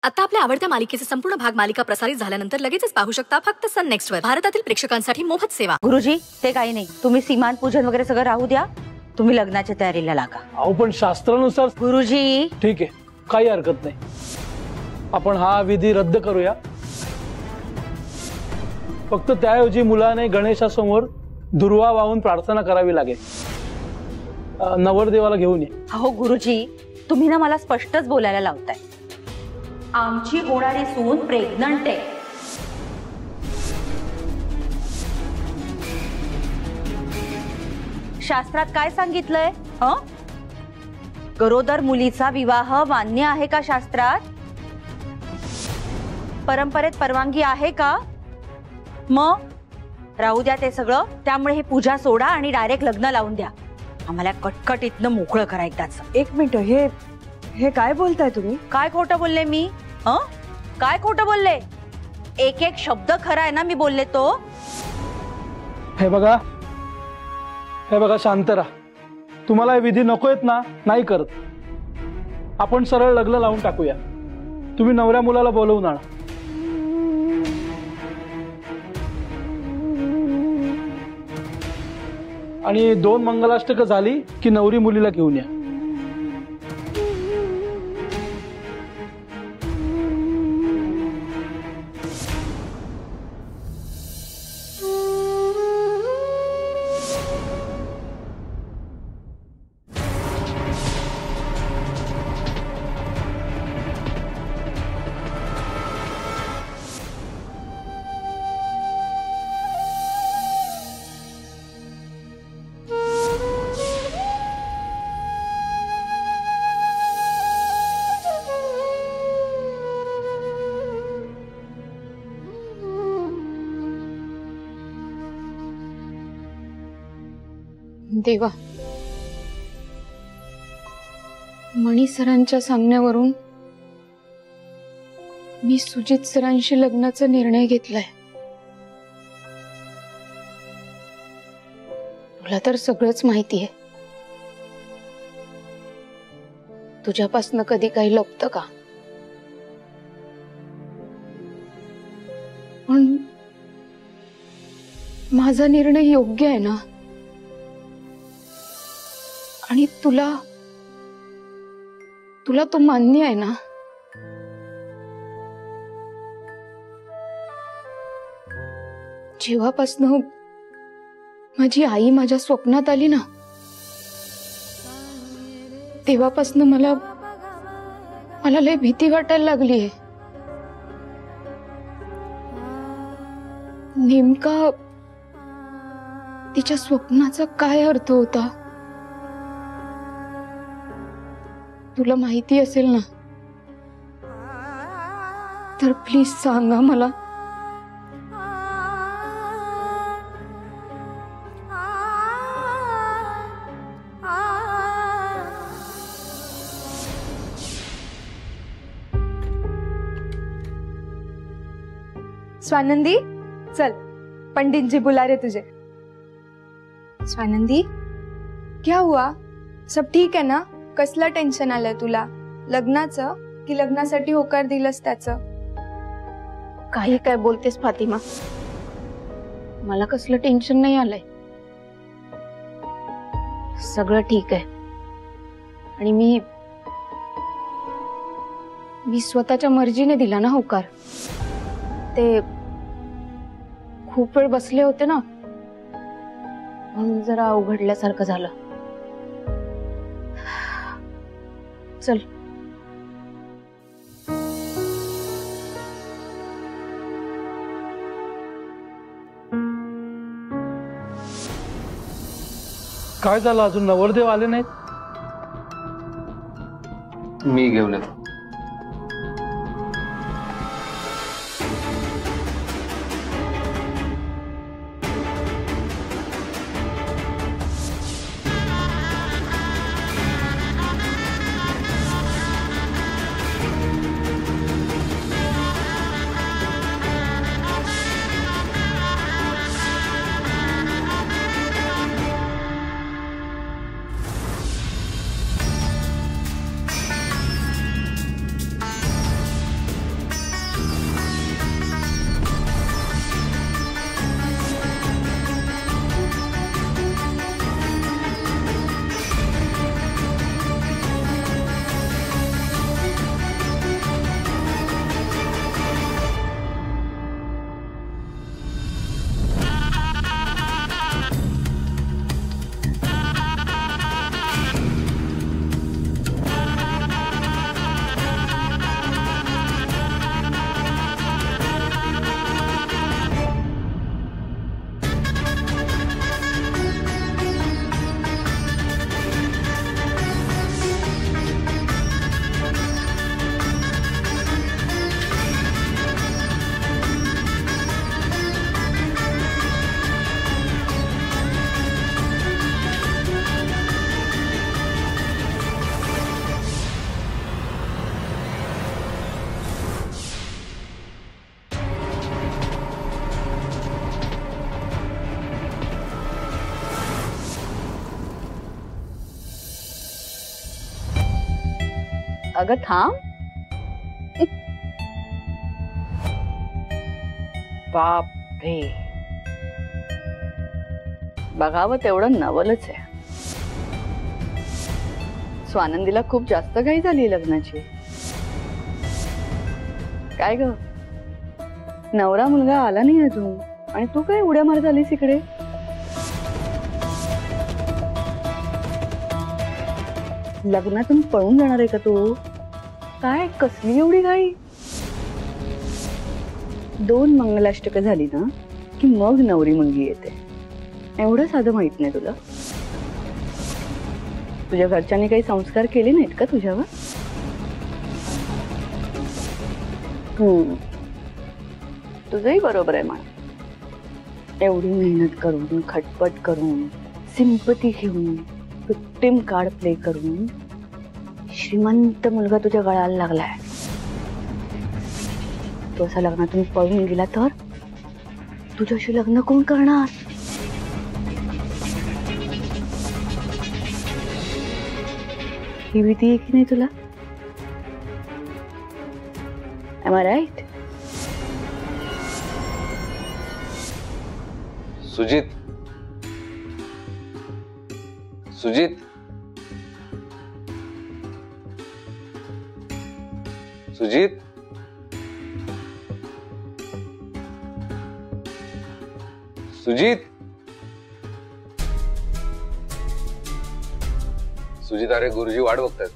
आता आपल्या आवडत्या मालिकेचे संपूर्ण भाग मालिका प्रसारित झाल्यानंतर लगेचच पाहू शकता फक्त सन नेक्स्ट वर. भारतातील प्रेक्षकांसाठी मोफत सेवा. गुरुजी ते काही नाही, तुम्ही सीमान पूजन वगैरे सगळं राहू द्या, तुम्ही लग्नाच्या तयारीला लागा. अहो पण शास्त्रानुसार. गुरुजी ठीक आहे, काही हरकत नाही, आपण हा विधी रद्द करूया. फक्त त्याऐवजी मुलाने गणेशासमोर दुर्वा वाहून प्रार्थना करावी लागेल. नवरदेवाला घेऊन ये. हो गुरुजी, तुम्ही ना मला स्पष्टच बोलायला लावताय. आमची होणारी सून प्रेग्नंट आहे. शास्त्रात काय सांगितलंय? गरोदर मुलीचा विवाह मान्य आहे का शास्त्रात? परंपरेत परवानगी आहे का? मग राहू द्या ते सगळं. त्यामुळे ही पूजा सोडा आणि डायरेक्ट लग्न लावून द्या. आम्हाला कटकटीतनं मोकळं करा एकदाच. एक मिनिट, हे काय बोलताय तुम्ही? काय खोटं बोलले मी? काय खोटं बोलले? एक एक शब्द खरा आहे ना मी बोलले तो. हे बघा शांत राहा. तुम्हाला हे विधी नकोयत ना, नाही करत. आपण सरळ लग्न लावून टाकूया. तुम्ही नवऱ्या मुलाला बोलवून आणा. आणि 2 मंगलाष्टक झाली की नवरी मुलीला घेऊन या. देवा, मणी सरांच्या सांगण्यावरून मी सुजित सरांशी लग्नाचा निर्णय घेतलाय. तुला तर सगळंच माहिती आहे. तुझ्यापासनं कधी काही लपतं का? पण माझा निर्णय योग्य आहे ना? आणि तुला तो मान्य आहे ना? जेव्हापासनं माझी आई माझ्या स्वप्नात आली ना, तेव्हापासनं मला लय भीती वाटायला लागलीये. नेमका तिच्या स्वप्नाचा काय अर्थ होता? तुला माहिती असेल ना, तर प्लीज सांगा मला. स्वानंदी चल, पंडित जी बुला रहे तुझे. स्वानंदी क्या हुआ? सब ठीक है ना? कसलं टेन्शन आलंय तुला? लग्नाचं की लग्नासाठी होकार दिलंस त्याचं? काही काय बोलतेस फातिमा? मला कसलं टेन्शन नाही आलंय. सगळं ठीक आहे. आणि मी स्वतःच्या मर्जीने दिला ना होकार. ते खूप वेळ बसले होते ना, म्हणून जरा अवघडल्यासारखं झालं. चल. काय झालं? अजून नवरदेव आले नाहीत? मी घेऊन येतो. अगं थांब. बाप रे, बघावं तेवढं नवलच आहे. स्वानंदीला खूप जास्त घाई झाली लग्नाची. काय ग, नवरा मुलगा आला नाही अजून आणि तू काय उड्या मार झालीस इकडे? लग्नातून पळून जाणार आहे का तू? काय कसली एवढी घाई? 2 मंगलाष्टक झाली ना की मग नवरी मुलगी येते. एवढं साधं माहित नाही तुला? तुझ्या घरच्यांनी काही संस्कार केले नाहीत का तुझ्यावर? तुझंही बरोबर आहे म्हणा. एवढी मेहनत करून, खटपट करून, सिंपती घेऊन, विक्टिम कार्ड प्ले करून श्रीमंत मुलगा तुझ्या गळाला लागलाय. तो असा लग्नातून पळून गेला तर तुझ्याशी लग्न कोण करणार? ही भीती आहे की नाही तुला? Am I right? Sujit, Sujit, Sujit, Sujit, Sujit, अरे गुरुजी वाट बघतायत.